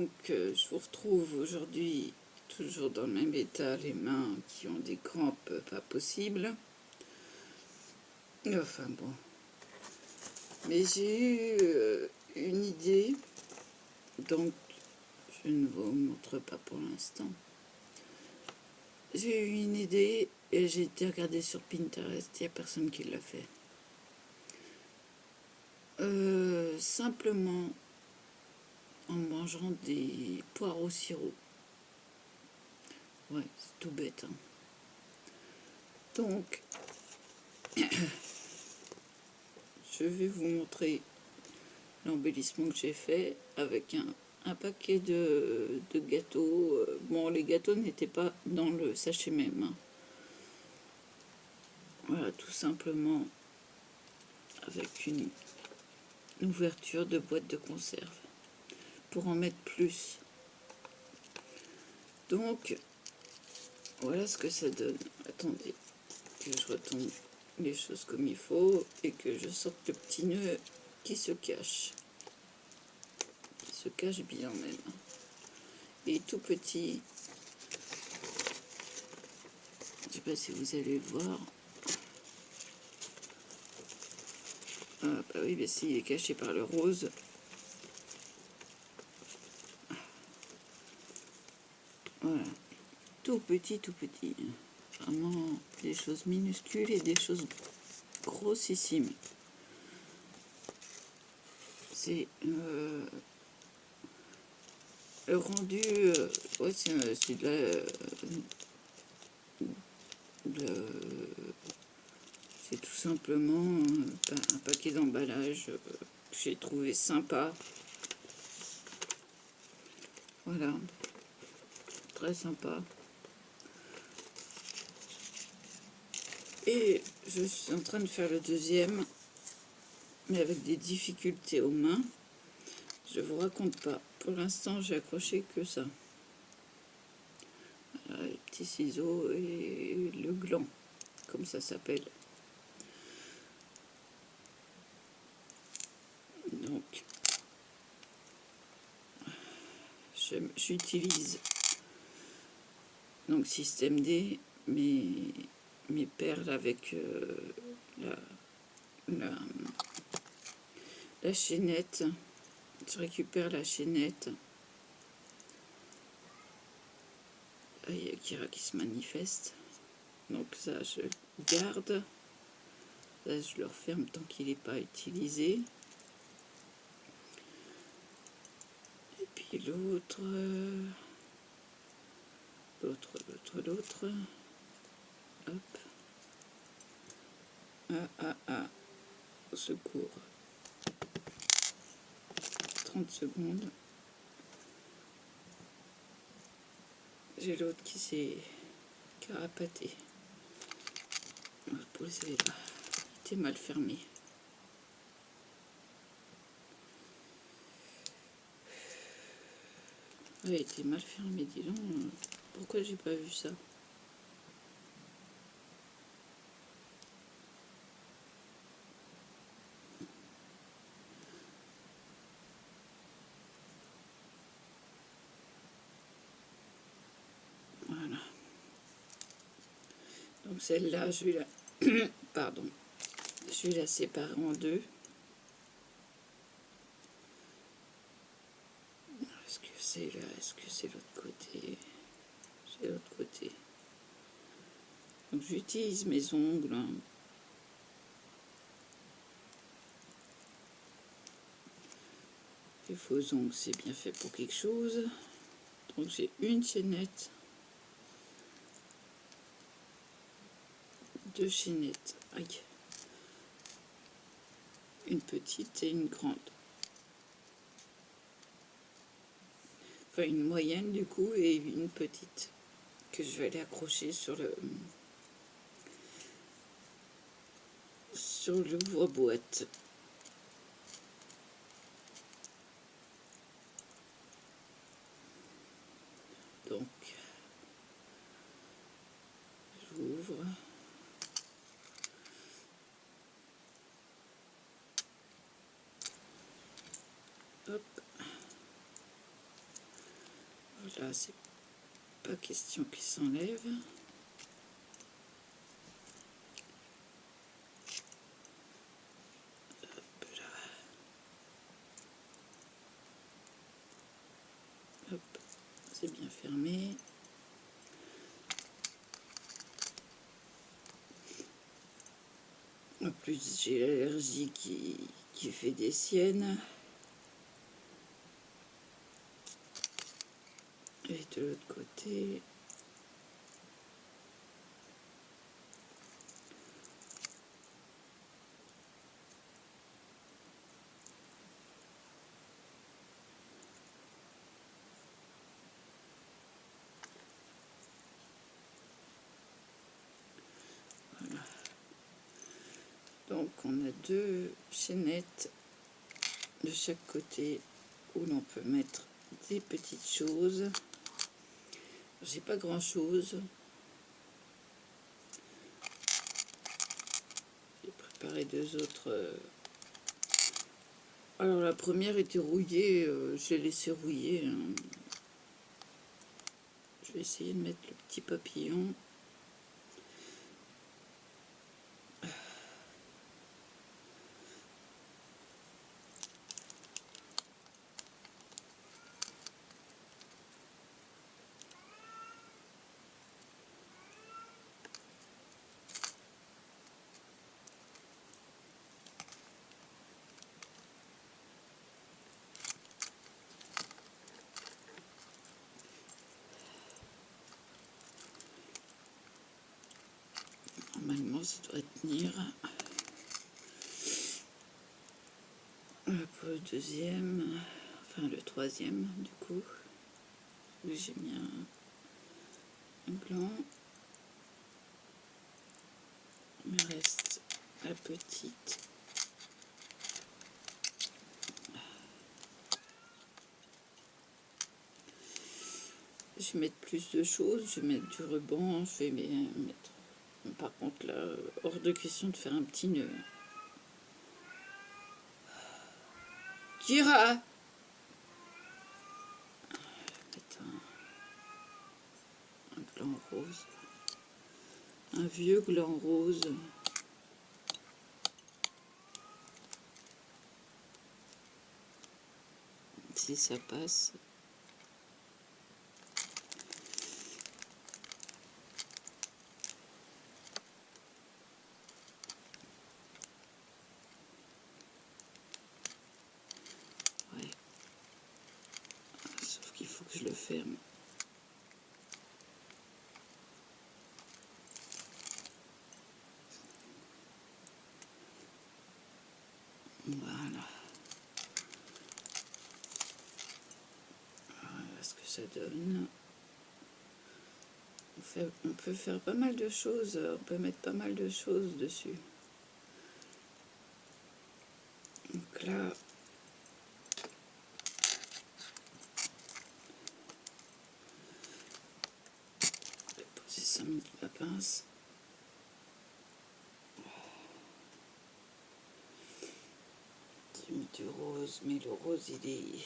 Donc je vous retrouve aujourd'hui toujours dans le même état, les mains qui ont des crampes pas possibles. Enfin bon. Mais j'ai eu une idée, donc je ne vous montre pas pour l'instant. J'ai eu une idée et j'ai été regarder sur Pinterest, il n'y a personne qui l'a fait. Simplement en mangeant des poires au sirop. Ouais, c'est tout bête. Hein. Donc, je vais vous montrer l'embellissement que j'ai fait avec un paquet de gâteaux. Bon, les gâteaux n'étaient pas dans le sachet même. Hein. Voilà, tout simplement avec une ouverture de boîte de conserve pour en mettre plus. Donc, voilà ce que ça donne. Attendez, que je retombe les choses comme il faut et que je sorte le petit nœud qui se cache. Qui se cache bien même. Et tout petit. Je ne sais pas si vous allez le voir. Ah bah oui, mais s'il est caché par le rose. Voilà. Tout petit, tout petit. Vraiment des choses minuscules et des choses grossissimes. C'est le rendu, ouais, c'est c'est tout simplement un paquet d'emballage que j'ai trouvé sympa. Voilà, très sympa. Et je suis en train de faire le deuxième, mais avec des difficultés aux mains. Je vous raconte pas. Pour l'instant, j'ai accroché que ça. Voilà, les petits ciseaux et le gland, comme ça s'appelle. Donc, j'utilise donc système D, mes perles avec la chaînette. Je récupère la chaînette. Ah, il y a Kira qui se manifeste. Donc ça, je garde. Ça, je le referme tant qu'il n'est pas utilisé. Et puis l'autre... L'autre. Hop. Au secours. 30 secondes. J'ai l'autre qui s'est carapaté. Pour les là. Il était mal fermé. Il était mal fermé, dis donc. Pourquoi j'ai pas vu ça? Voilà. Donc celle-là, je vais la... Pardon. Je vais la séparer en deux. Est-ce que c'est là? Est-ce que c'est l'autre côté? C'est l'autre côté. Donc j'utilise mes ongles. Les faux ongles, c'est bien fait pour quelque chose. Donc j'ai une chaînette. Deux chaînettes. Aïe. Une petite et une grande. Enfin une moyenne du coup et une petite que je vais aller accrocher sur l'ouvre-boîte. Donc j'ouvre. Hop. Là, c'est pas question qu'il s'enlève. Hop là. Hop, c'est bien fermé. En plus, j'ai l'allergie qui fait des siennes. Et de l'autre côté, voilà. Donc on a deux chaînettes de chaque côté où l'on peut mettre des petites choses. J'ai pas grand chose. J'ai préparé deux autres. Alors la première était rouillée, je l'ai laissée rouiller. Hein. Je vais essayer de mettre le petit papillon. Normalement, ça doit tenir. Pour le deuxième, enfin le troisième, du coup, j'ai mis un gland. Il me reste la petite. Je vais mettre plus de choses, je vais mettre du ruban, je vais mettre... Par contre là, hors de question de faire un petit nœud. Kira! Mettre un gland rose. Un vieux gland rose. Si ça passe. Ouais. Sauf qu'il faut que je le ferme. Voilà. Voilà ce que ça donne. On peut faire pas mal de choses, on peut mettre pas mal de choses dessus. Donc là, je vais poser 5 minutes la pince. J'ai mis du rose, mais le rose il est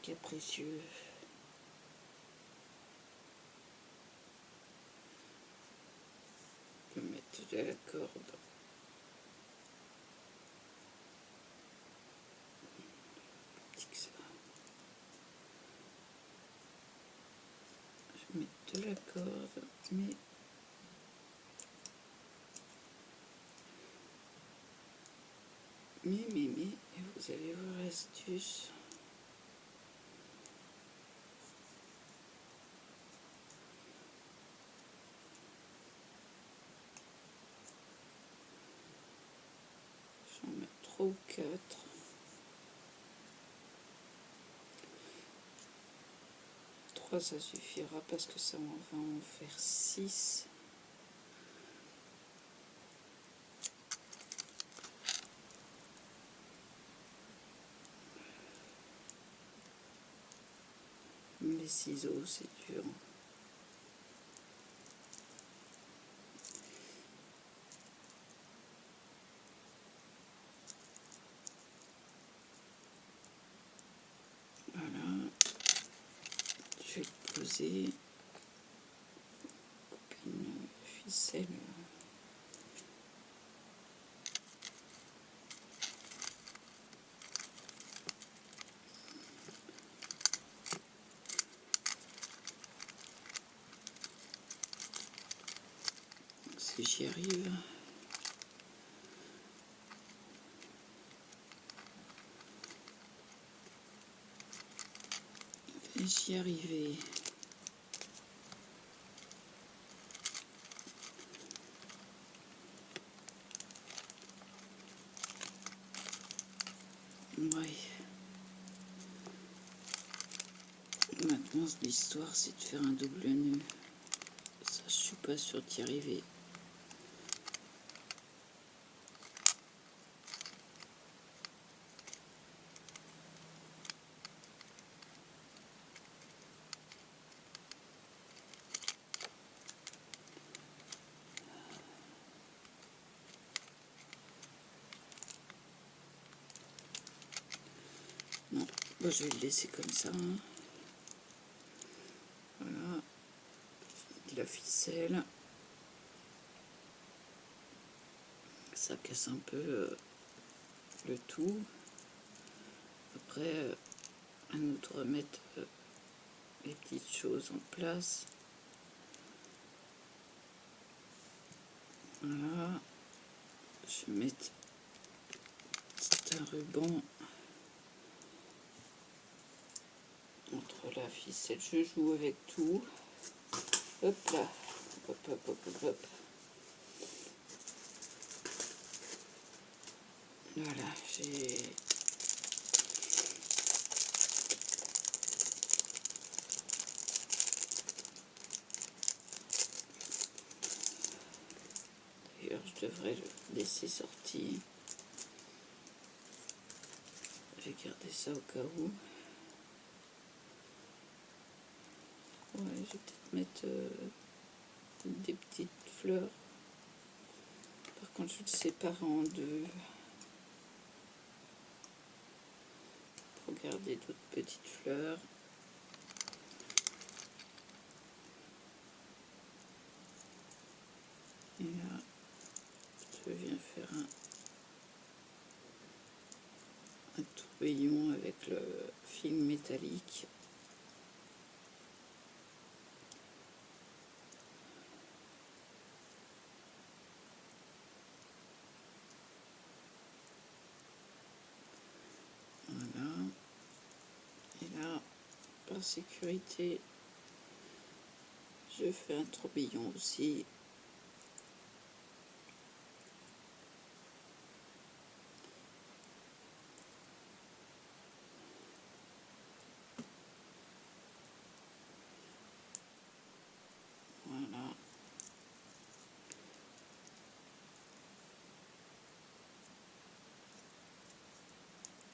capricieux. Je peux mettre de la corde. Petit que ça. Je vais mettre de la corde, mais et vous allez voir l'astuce. J'en mets 3 ou 4. 3 ça suffira parce que ça on va en faire 6. Les ciseaux, c'est dur. Voilà. Je vais poser, couper une ficelle. Si j'y arrive. J'y arrivais. Ouais. Maintenant, l'histoire, c'est de faire un double nœud. Ça, je suis pas sûre d'y arriver. Non, bon, je vais le laisser comme ça. Hein. Voilà. De la ficelle. Ça casse un peu le tout. Après, à nous de remettre les petites choses en place. Voilà. Je vais mettre un ruban entre la ficelle. Je joue avec tout. Hop là. Hop, hop, hop, hop, hop. Voilà, j'ai... D'ailleurs, je devrais le laisser sortir. Je vais garder ça au cas où. Ouais, je vais peut-être mettre des petites fleurs. Par contre, je vais le séparer en deux. Pour garder d'autres petites fleurs. Et là, je viens faire un tourbillon avec le film métallique. Voilà. Et là, par sécurité, je fais un tourbillon aussi. Voilà.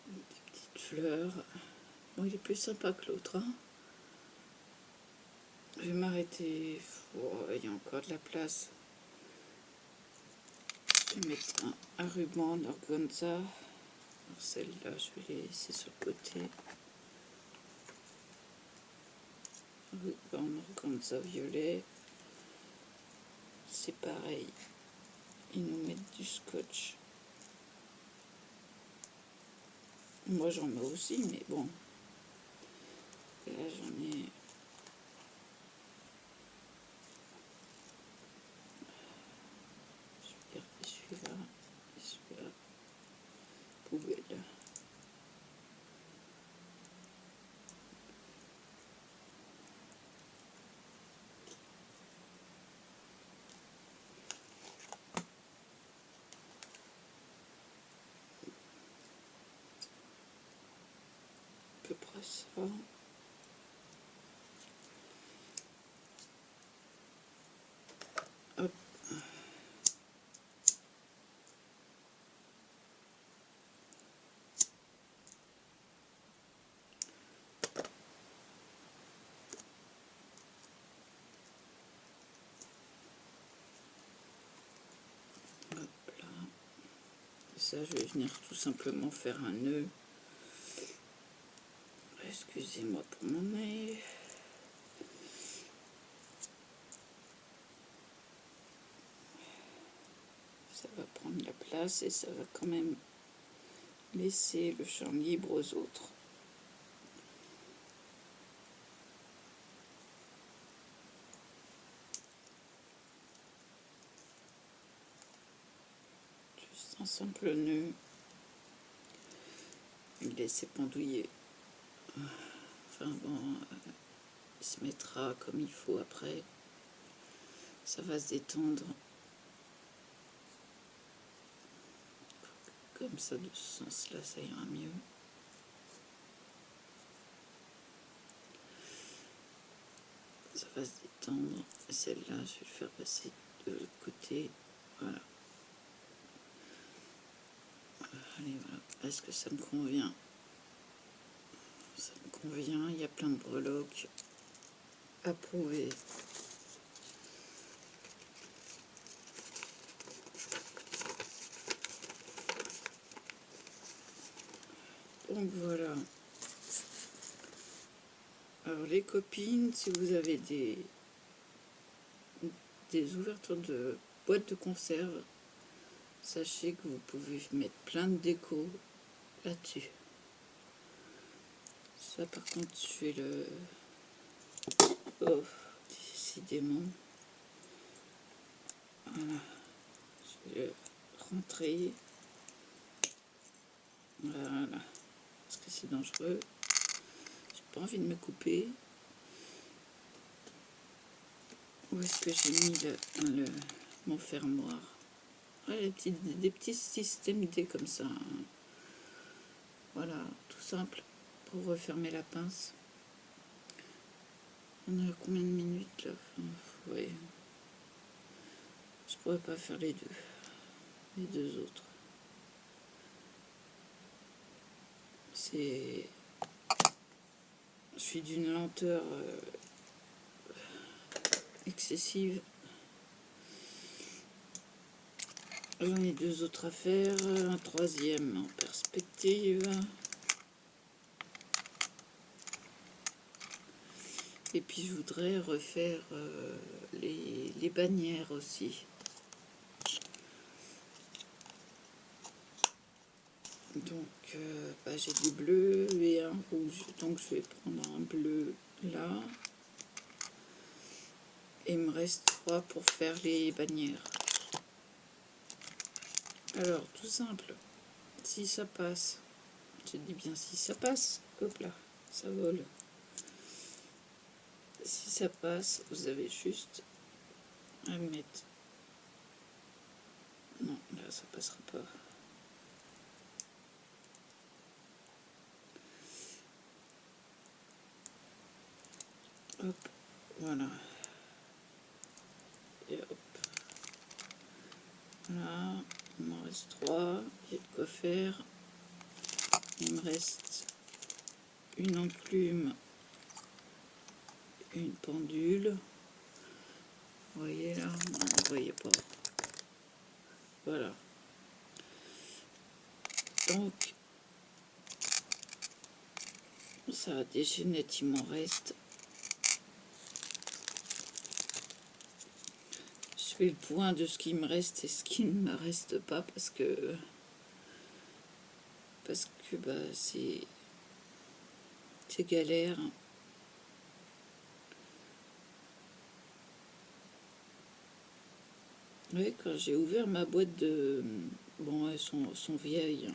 Des petites fleurs. Bon, il est plus sympa que l'autre. Hein. Je vais m'arrêter. Oh, il y a encore de la place. Je vais mettre un ruban d'organza. Celle-là, je vais les laisser sur le côté. Ruban d'organza violet. C'est pareil. Ils nous mettent du scotch. Moi, j'en mets aussi, mais bon. Et là, j'en ai... Je vais garder celui-là et celui-là. Poubelle. À peu près ça. Hop. Hop là. Et ça, je vais venir tout simplement faire un nœud. Excusez-moi pour mon nez. passe et ça va quand même laisser le champ libre aux autres. Juste un simple nœud. Le laisser pendouiller. Enfin bon, il se mettra comme il faut après. Ça va se détendre. Comme ça, de ce sens-là, ça ira mieux. Ça va se détendre. Et celle-là, je vais le faire passer de l'autre côté. Voilà. Allez, voilà. Est-ce que ça me convient? Ça me convient. Il y a plein de breloques. Approuvé. Donc voilà. Alors les copines, si vous avez des ouvertures de boîtes de conserve, sachez que vous pouvez mettre plein de déco là-dessus. Ça par contre je vais le... Oh, décidément. Voilà. Je vais le rentrer. Voilà. Parce que c'est dangereux. J'ai pas envie de me couper. Où est-ce que j'ai mis mon fermoir? Ouais, des petits systèmes D comme ça. Voilà, tout simple pour refermer la pince. On a combien de minutes là? Ouais. Je pourrais pas faire les deux autres. Je suis d'une lenteur excessive. J'en ai deux autres à faire, un troisième en perspective. Et puis je voudrais refaire les bannières aussi. Donc j'ai du bleu et un rouge. Donc je vais prendre un bleu là. Et il me reste 3 pour faire les bannières. Alors tout simple. Si ça passe, je dis bien si ça passe, hop là, ça vole. Si ça passe, vous avez juste à mettre... Non, là ça passera pas. Hop, voilà. Et hop. Voilà, il m'en reste 3. Il y a de quoi faire. Il me reste une enclume, une pendule. Vous voyez là? Non, vous voyez pas. Voilà. Donc, ça, des chaînettes, il m'en reste. Je fais le point de ce qui me reste et ce qui ne me reste pas parce que c'est galère. Oui, quand j'ai ouvert ma boîte de... Bon, elles sont vieilles. Hein.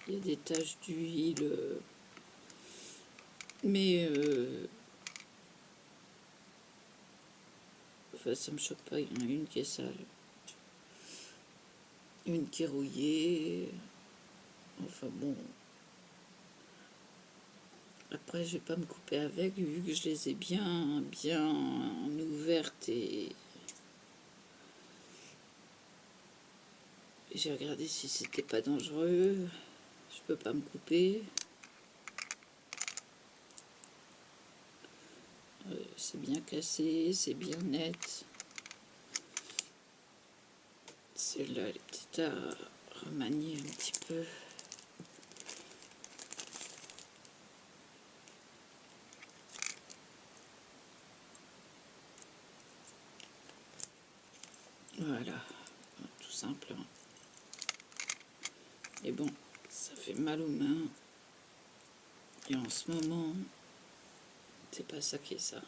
Il y a des taches d'huile. Mais... Enfin, ça me choque pas. Il y en a une qui est sale. Une qui est rouillée. Enfin, bon... Après, je vais pas me couper avec, vu que je les ai bien ouvertes et j'ai regardé si c'était pas dangereux. Je peux pas me couper. C'est bien cassé, c'est bien net. Celle-là, elle est peut-être à remanier un petit peu. Voilà, tout simple. Et bon, ça fait mal aux mains. Et en ce moment, c'est pas ça qui est ça.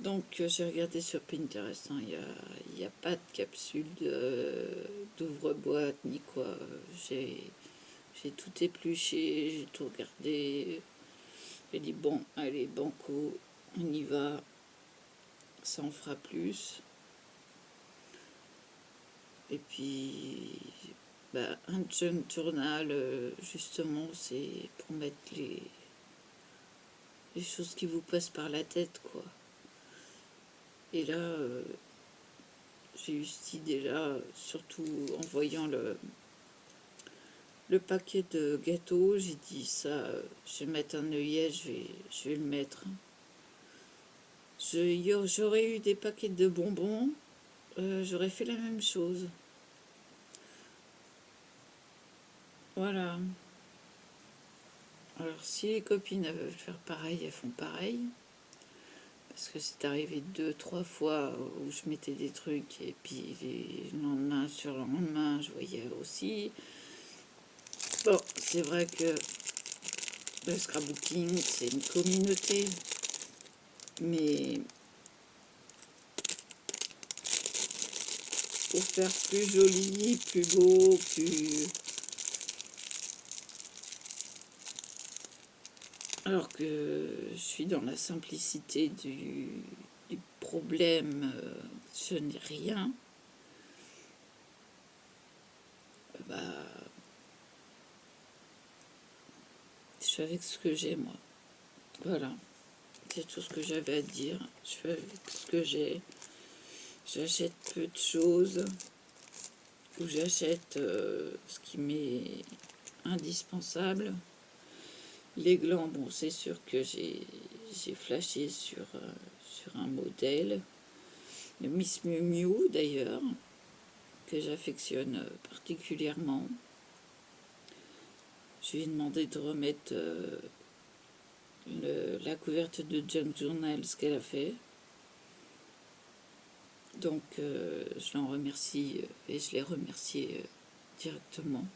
Donc j'ai regardé sur Pinterest, hein, il y a pas de capsule d'ouvre-boîte ni quoi. J'ai tout épluché, j'ai tout regardé. J'ai dit bon, allez, banco, on y va, ça en fera plus. Et puis, bah, un junk journal, justement, c'est pour mettre les choses qui vous passent par la tête, quoi. Et là, j'ai eu cette idée-là, surtout en voyant le paquet de gâteaux. J'ai dit ça, je vais mettre un œillet, je vais le mettre. J'aurais eu des paquets de bonbons, j'aurais fait la même chose. Voilà. Alors si les copines veulent faire pareil, elles font pareil. Parce que c'est arrivé 2-3 fois où je mettais des trucs et puis le lendemain sur le lendemain, je voyais aussi. Bon, c'est vrai que le scrapbooking, c'est une communauté, mais pour faire plus joli, plus beau, plus... Alors que je suis dans la simplicité du problème, je n'ai rien, bah, je fais avec ce que j'ai, moi. Voilà, c'est tout ce que j'avais à dire. Je fais avec ce que j'ai. J'achète peu de choses, ou j'achète ce qui m'est indispensable. Les glands, bon, c'est sûr que j'ai flashé sur un modèle, de Miss Miu Miu d'ailleurs, que j'affectionne particulièrement. Je lui ai demandé de remettre la couverture de Junk Journal, ce qu'elle a fait. Donc je l'en remercie et je l'ai remercié directement.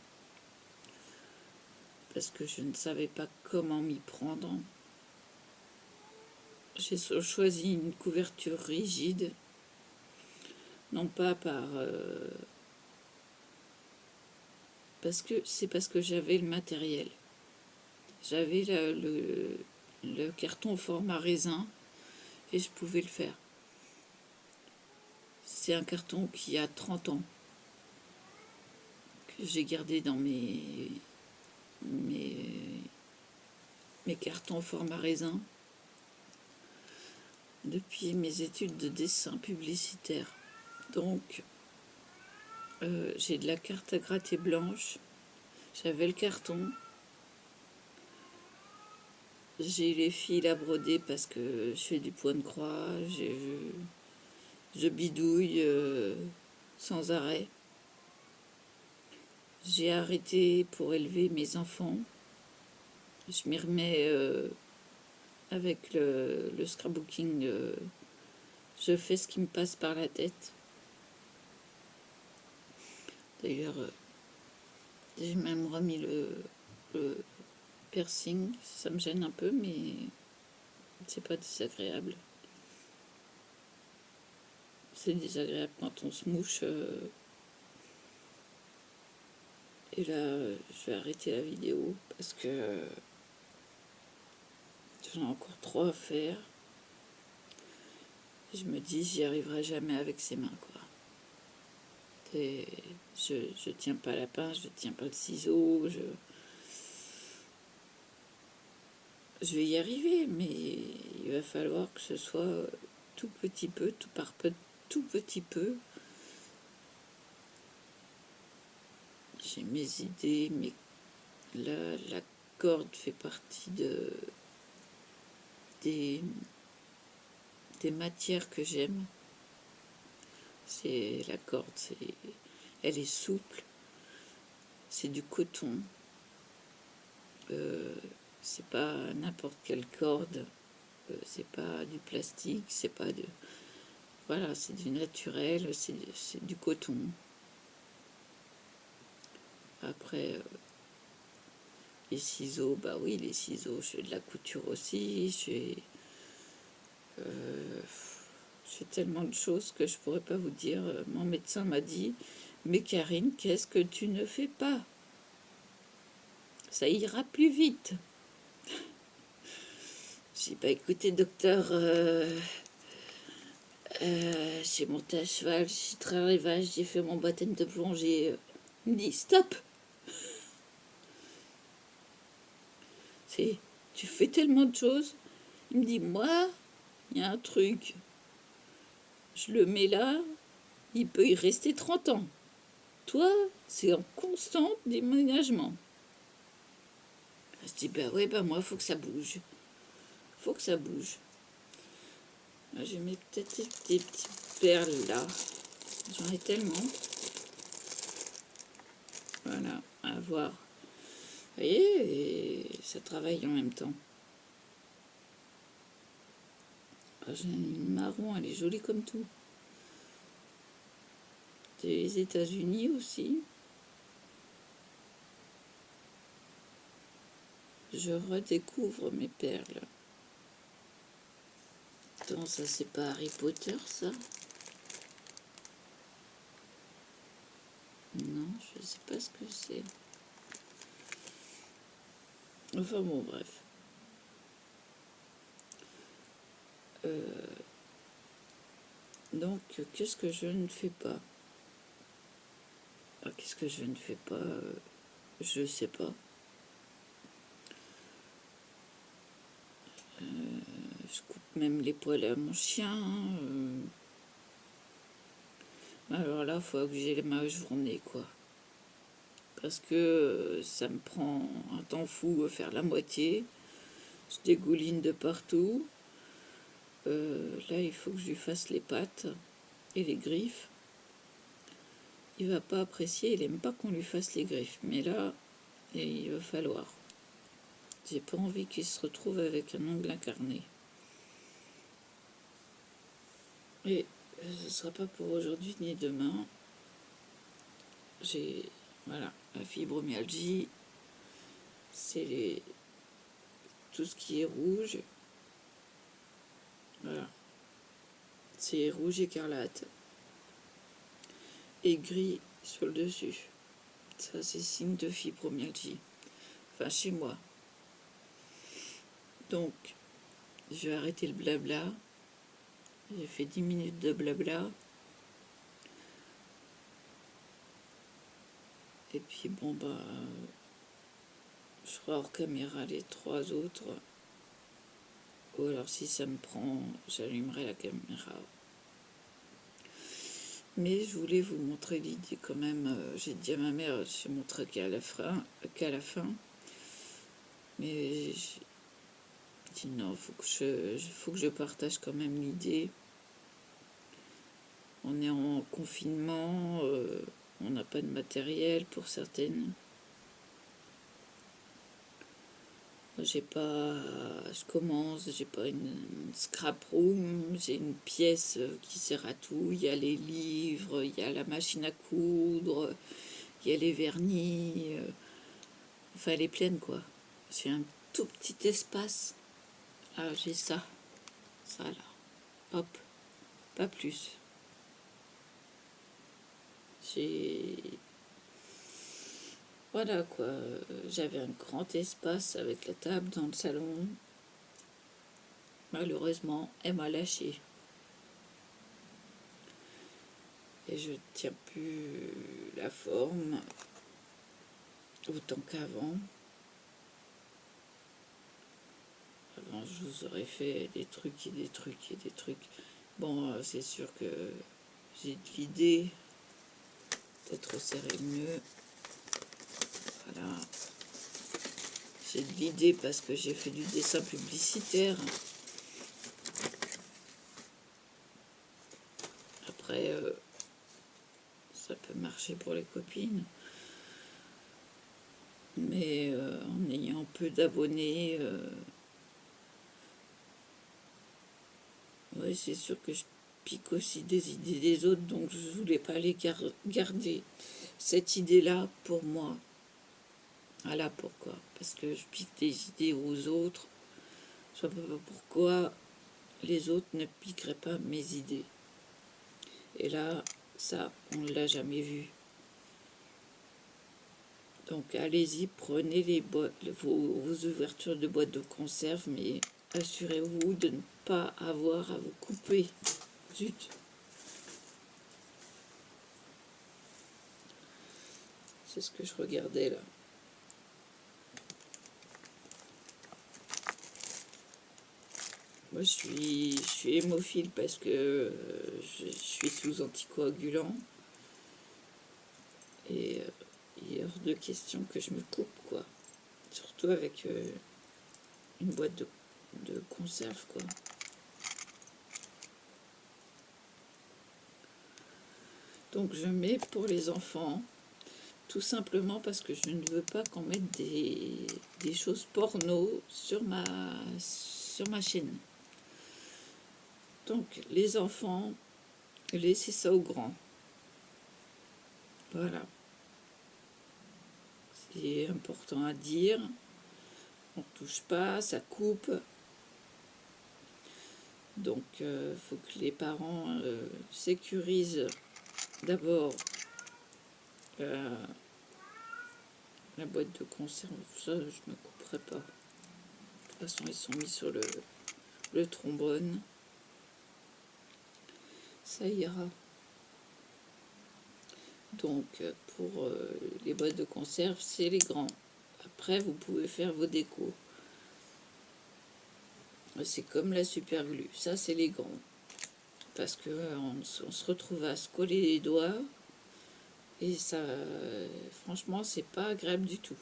Parce que je ne savais pas comment m'y prendre. J'ai choisi une couverture rigide, non pas parce que j'avais le matériel. J'avais le carton format raisin et je pouvais le faire. C'est un carton qui a 30 ans, que j'ai gardé dans mes cartons format raisin depuis mes études de dessin publicitaire. Donc, j'ai de la carte à gratter blanche, j'avais le carton, j'ai les fils à broder parce que je fais du point de croix, je bidouille sans arrêt. J'ai arrêté pour élever mes enfants. Je m'y remets avec le scrapbooking. Je fais ce qui me passe par la tête. D'ailleurs, j'ai même remis le piercing. Ça me gêne un peu, mais c'est pas désagréable. C'est désagréable quand on se mouche. Et là, je vais arrêter la vidéo parce que j'en ai encore trop à faire. Je me dis, j'y arriverai jamais avec ses mains, quoi. Je tiens pas la pince, je tiens pas le ciseau, je vais y arriver, mais il va falloir que ce soit tout petit peu, tout petit peu. J'ai mes idées, mais la corde fait partie des matières que j'aime. C'est la corde, elle est souple, c'est du coton. C'est pas n'importe quelle corde, c'est pas du plastique, c'est pas de... Voilà, c'est du naturel, c'est du coton. Après, les ciseaux, bah oui, les ciseaux, je fais de la couture aussi, je fais tellement de choses que je pourrais pas vous dire. Mon médecin m'a dit, mais Karine, qu'est-ce que tu ne fais pas? Ça ira plus vite. J'ai pas écouté, docteur, j'ai monté à cheval, j'ai très vache, j'ai fait mon baptême de plongée. Il me dit, stop! Tu fais tellement de choses. Il me dit, moi, il y a un truc, je le mets là, il peut y rester 30 ans. Toi, c'est en constant déménagement. Je dis, bah ouais, bah moi, faut que ça bouge. Faut que ça bouge. Je mets peut-être des petites perles là. J'en ai tellement. Voilà, à voir. Vous voyez, et ça travaille en même temps. J'ai une marron, elle est jolie comme tout. Des États-Unis aussi. Je redécouvre mes perles. Attends, ça c'est pas Harry Potter, ça? Non, je sais pas ce que c'est. Enfin bon, bref. Donc, qu'est-ce que je ne fais pas? Qu'est-ce que je ne fais pas? Je sais pas. Je coupe même les poils à mon chien. Alors là, il faut que j'ai ma journée, quoi. Parce que ça me prend un temps fou à faire la moitié. Je dégouline de partout. Là, il faut que je lui fasse les pattes et les griffes. Il va pas apprécier, il aime pas qu'on lui fasse les griffes. Mais là, il va falloir. J'ai pas envie qu'il se retrouve avec un ongle incarné. Et ce ne sera pas pour aujourd'hui ni demain. J'ai, voilà, la fibromyalgie, c'est tout ce qui est rouge. Voilà. C'est rouge écarlate et gris sur le dessus. Ça, c'est signe de fibromyalgie. Enfin, chez moi. Donc, je vais arrêter le blabla. J'ai fait 10 minutes de blabla. Et puis, bon, bah, je ferai hors caméra les 3 autres. Ou alors, si ça me prend, j'allumerai la caméra. Mais je voulais vous montrer l'idée quand même. J'ai dit à ma mère, je ne montrerai qu'à la fin. Mais j'ai dit non, faut que je partage quand même l'idée. On est en confinement, on n'a pas de matériel pour certaines. Je commence, j'ai pas une scrap room, j'ai une pièce qui sert à tout. Il y a les livres, il y a la machine à coudre, il y a les vernis. Enfin, elle est pleine, quoi. J'ai un tout petit espace. Ah, j'ai ça. Ça, là. Hop. Pas plus. J'ai... Voilà, quoi. J'avais un grand espace avec la table dans le salon. Malheureusement, elle m'a lâché. Et je ne tiens plus la forme autant qu'avant. Avant, je vous aurais fait des trucs et des trucs et des trucs. Bon, c'est sûr que j'ai de l'idée. Peut-être resserrer mieux. Voilà. J'ai de l'idée parce que j'ai fait du dessin publicitaire. Après, ça peut marcher pour les copines. Mais en ayant peu d'abonnés, oui, c'est sûr que je pique aussi des idées des autres, donc je ne voulais pas les garder cette idée-là pour moi. Voilà pourquoi. Parce que je pique des idées aux autres. Je ne sais pas pourquoi les autres ne piqueraient pas mes idées. Et là, ça, on ne l'a jamais vu. Donc allez-y, prenez vos ouvertures de boîtes de conserve, mais assurez-vous de ne pas avoir à vous couper. Zut. C'est ce que je regardais là. Moi, je suis hémophile parce que je suis sous anticoagulant. Et il est hors de question que je me coupe, quoi. Surtout avec une boîte de conserve, quoi. Donc, je mets pour les enfants, tout simplement parce que je ne veux pas qu'on mette des choses porno sur ma chaîne. Donc, les enfants, laissez ça aux grands. Voilà. C'est important à dire. On ne touche pas, ça coupe. Donc, il faut que les parents sécurisent d'abord la boîte de conserve. Ça, je ne me couperai pas. De toute façon, ils sont mis sur le trombone. Ça ira. Donc, pour les boîtes de conserve, c'est les grands. Après, vous pouvez faire vos décos. C'est comme la super glue. Ça, c'est les grands. Parce que on se retrouve à se coller les doigts. Et ça, franchement, c'est pas agréable du tout.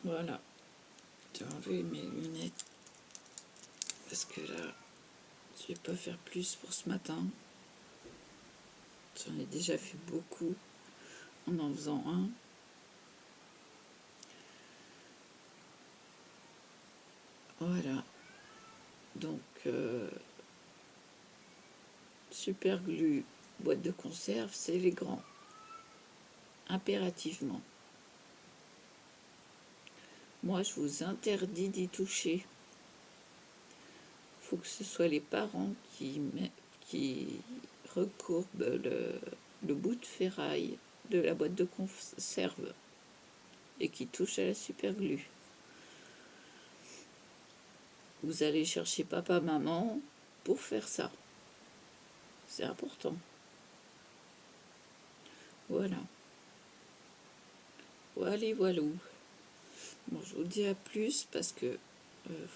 Voilà. Je vais enlever mes lunettes. Parce que là, je vais pas faire plus pour ce matin. J'en ai déjà fait beaucoup en faisant un. Voilà. Donc, super glue, boîte de conserve, c'est les grands. Impérativement. Moi, je vous interdis d'y toucher. Il faut que ce soit les parents qui recourbent le bout de ferraille de la boîte de conserve et qui touchent à la super glue. Vous allez chercher papa, maman pour faire ça. C'est important. Voilà. Voilà, voilà. Bon, je vous dis à plus parce que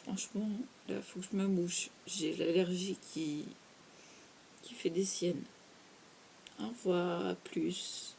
franchement, là, il faut que je me mouche. J'ai l'allergie qui fait des siennes. Au revoir, à plus.